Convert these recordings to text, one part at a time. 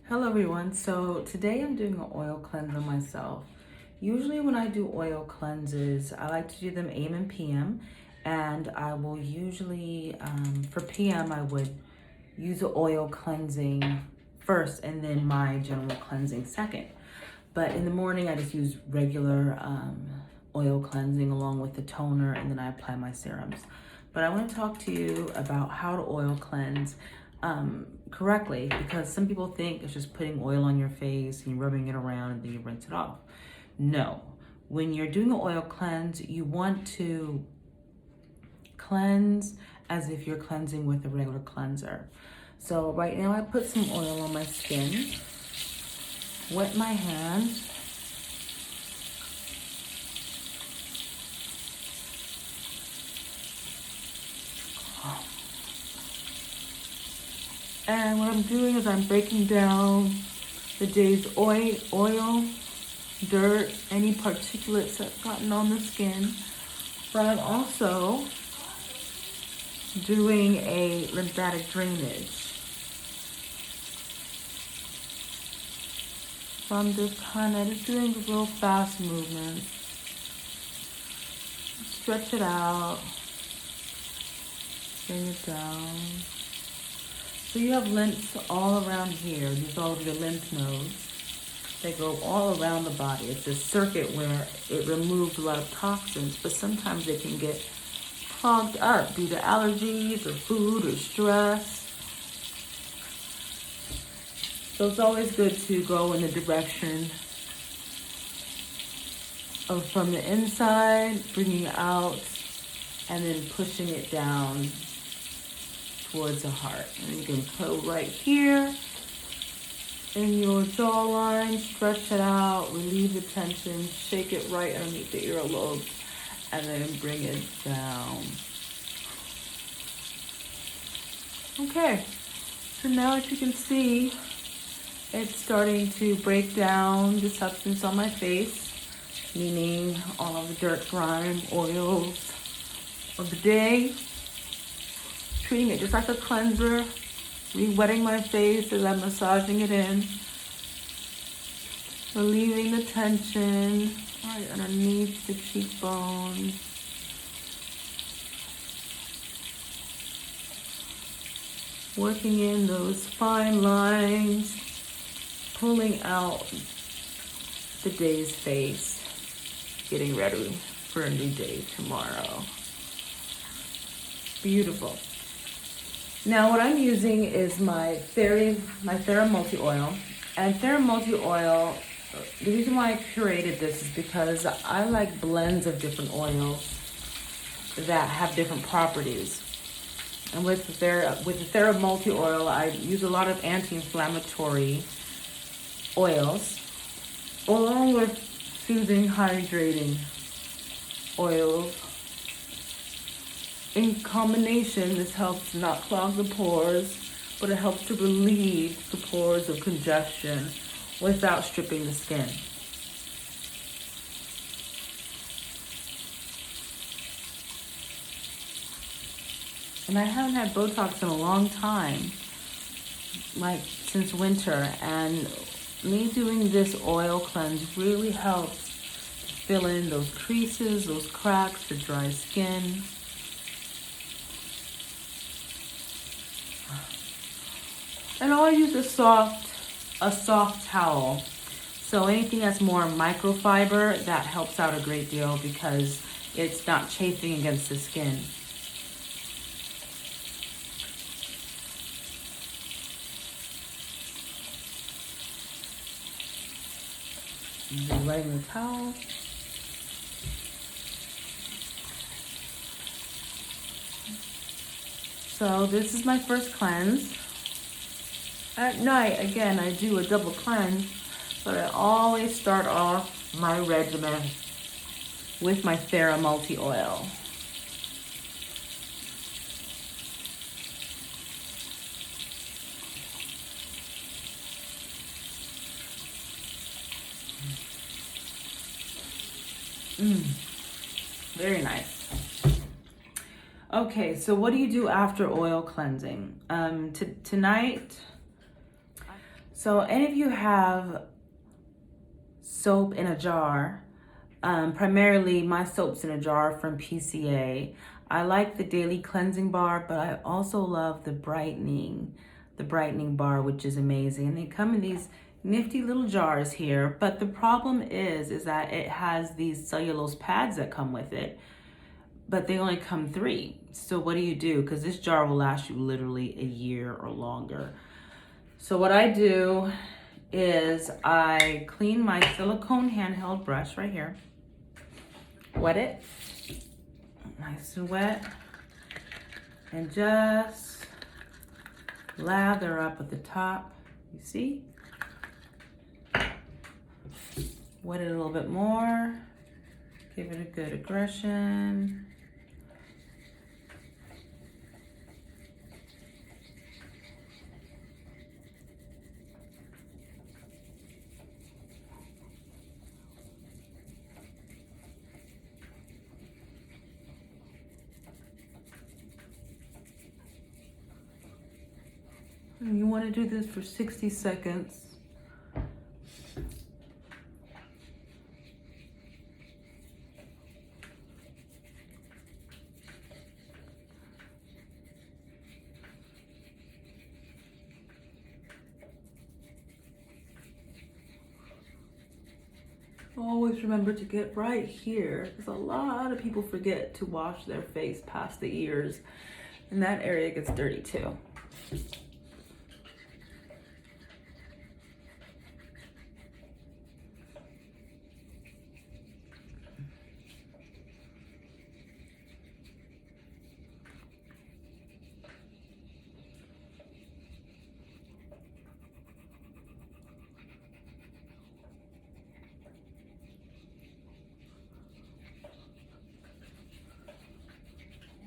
Hello everyone, so today I'm doing an oil cleanse on myself. Usually when I do oil cleanses, I like to do them AM and PM, and I will usually, for PM, I would use the oil cleansing first and then my general cleansing second. But in the morning, I just use regular oil cleansing along with the toner, and then I apply my serums. But I want to talk to you about how to oil cleanse correctly, because some people think it's just putting oil on your face and rubbing it around and then you rinse it off. No, when you're doing an oil cleanse, you want to cleanse as if you're cleansing with a regular cleanser. So right now I put some oil on my skin, wet my hands, and what I'm doing is I'm breaking down the day's oil, dirt, any particulates that's gotten on the skin. But I'm also doing a lymphatic drainage. So I'm just doing real fast movements. Stretch it out, bring it down. So you have lymphs all around here. These are all of your lymph nodes. They go all around the body. It's a circuit where it removes a lot of toxins, but sometimes they can get clogged up due to allergies or food or stress. So it's always good to go in the direction of from the inside, bringing it out, and then pushing it down towards the heart. And you can put right here in your jawline, stretch it out, relieve the tension, shake it right underneath the earlobe, and then bring it down. Okay, so now as you can see, it's starting to break down the substance on my face, meaning all of the dirt, grime, oils of the day. Treating it just like a cleanser, re-wetting my face as I'm massaging it in, relieving the tension right underneath the cheekbones. Working in those fine lines, pulling out the day's face, getting ready for a new day tomorrow. Beautiful. Now what I'm using is my THERA multi-oil. And THERA multi-oil, the reason why I curated this is because I like blends of different oils that have different properties. And with the THERA multi-oil, I use a lot of anti-inflammatory oils, along with soothing, hydrating oils. In combination, this helps not clog the pores, but it helps to relieve the pores of congestion without stripping the skin. And I haven't had Botox in a long time, like since winter, and me doing this oil cleanse really helps fill in those creases, those cracks, the dry skin. And I'll use a soft towel. So anything that's more microfiber, that helps out a great deal because it's not chafing against the skin. Just wetting the towel. So this is my first cleanse. At night, again, I do a double cleanse, but I always start off my regimen with my THERA multi-oil. Very nice. Okay, so what do you do after oil cleansing? Tonight, So any of you have soap in a jar, primarily my soap's in a jar from PCA. I like the daily cleansing bar, but I also love the brightening bar, which is amazing. And they come in these nifty little jars here, but the problem is that it has these cellulose pads that come with it, but they only come 3. So what do you do? Because this jar will last you literally a year or longer. So what I do is I clean my silicone handheld brush right here, wet it, nice and wet, and just lather up at the top, you see? Wet it a little bit more, give it a good aggression. And you want to do this for 60 seconds. Always remember to get right here, because a lot of people forget to wash their face past the ears, and that area gets dirty too.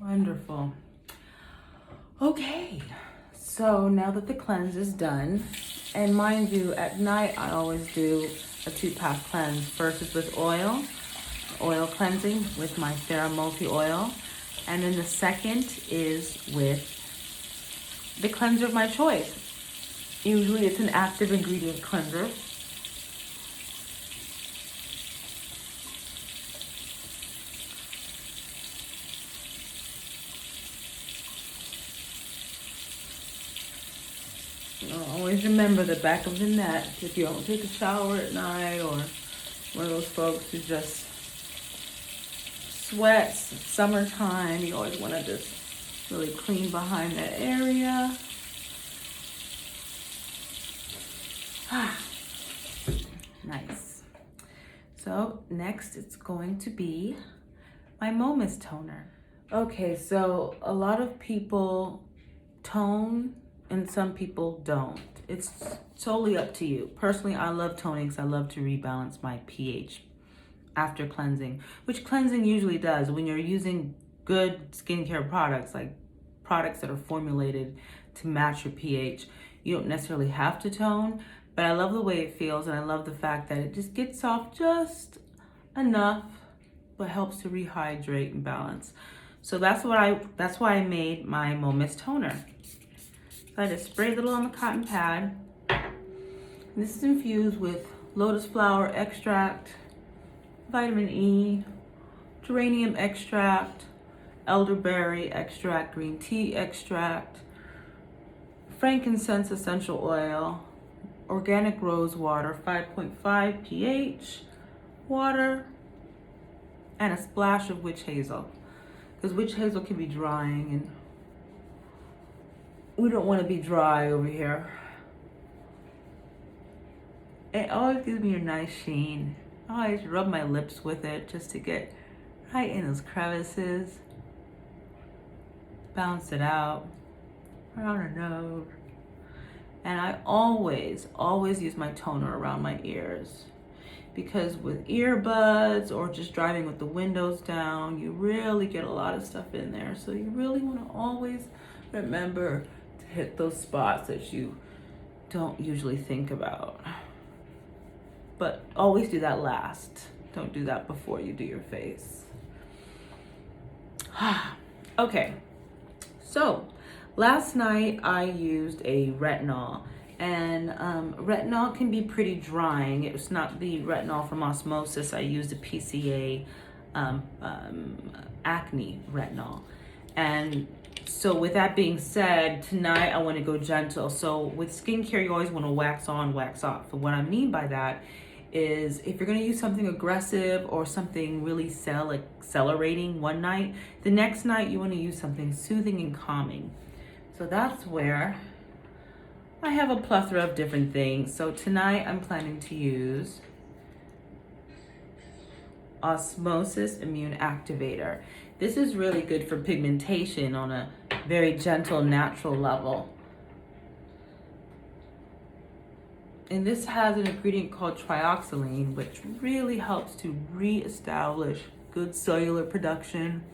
Wonderful. Okay, so now that the cleanse is done, and mind you, at night I always do a 2-path cleanse. First is with oil cleansing with my THERA multi-oil, and then the second is with the cleanser of my choice. Usually it's an active ingredient cleanser. Always remember the back of the neck if you don't take a shower at night, or one of those folks who just sweats summertime. You always want to just really clean behind that area. Nice. So next it's going to be my Momus toner. Okay, so a lot of people tone and some people don't. It's totally up to you. Personally, I love toning because I love to rebalance my pH after cleansing, which cleansing usually does. When you're using good skincare products, like products that are formulated to match your pH, you don't necessarily have to tone, but I love the way it feels, and I love the fact that it just gets off just enough, but helps to rehydrate and balance. So that's why I made my Momus toner. So I just spray a little on the cotton pad. And this is infused with lotus flower extract, vitamin E, geranium extract, elderberry extract, green tea extract, frankincense essential oil, organic rose water, 5.5 pH, water, and a splash of witch hazel. Because witch hazel can be drying, and we don't want to be dry over here. It always gives me a nice sheen. I always rub my lips with it just to get right in those crevices. Bounce it out around the nose. And I always use my toner around my ears, because with earbuds or just driving with the windows down, you really get a lot of stuff in there. So you really want to always remember to hit those spots that you don't usually think about. But always do that last. Don't do that before you do your face. Okay, so last night I used a retinol, And retinol can be pretty drying. It's not the retinol from Osmosis. I use the PCA acne retinol. And so with that being said, tonight I want to go gentle. So with skincare, you always want to wax on, wax off. And what I mean by that is if you're going to use something aggressive or something really accelerating one night, the next night you want to use something soothing and calming. So that's where I have a plethora of different things. So tonight I'm planning to use Osmosis Immune Activator. This is really good for pigmentation on a very gentle, natural level. And this has an ingredient called trioxylene, which really helps to reestablish good cellular production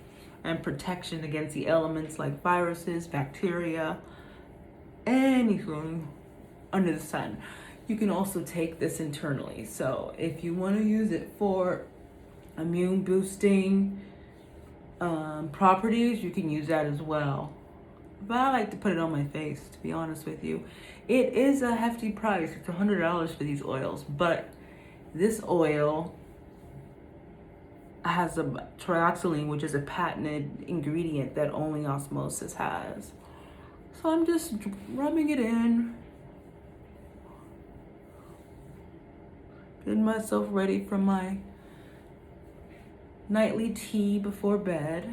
and protection against the elements like viruses, bacteria, anything under the sun. You can also take this internally. So if you want to use it for immune boosting properties, you can use that as well. But I like to put it on my face, to be honest with you. It is a hefty price. It's $100 for these oils, but this oil has a trioxylene, which is a patented ingredient that only Osmosis has. So I'm just rubbing it in, getting myself ready for my nightly tea before bed.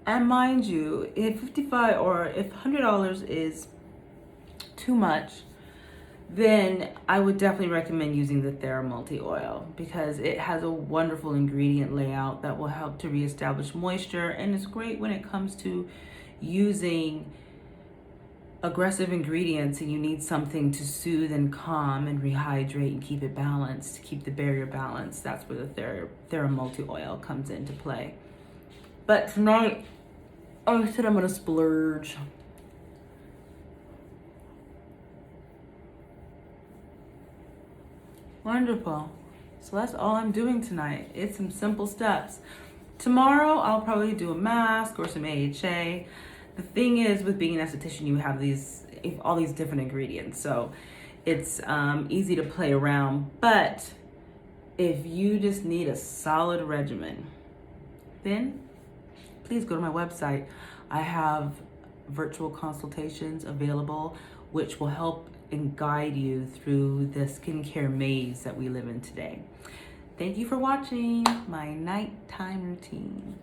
And mind you, if $100 is too much, then I would definitely recommend using the THERA multi-oil because it has a wonderful ingredient layout that will help to reestablish moisture, and it's great when it comes to using aggressive ingredients and you need something to soothe and calm and rehydrate and keep it balanced, keep the barrier balanced. That's where the THERA multi-oil comes into play. But tonight, I said I'm gonna splurge. Wonderful. So that's all I'm doing tonight. It's some simple steps. Tomorrow, I'll probably do a mask or some AHA. The thing is, with being an esthetician, you have all these different ingredients. So it's easy to play around. But if you just need a solid regimen, then please go to my website. I have virtual consultations available, which will help and guide you through the skincare maze that we live in today. Thank you for watching my nighttime routine.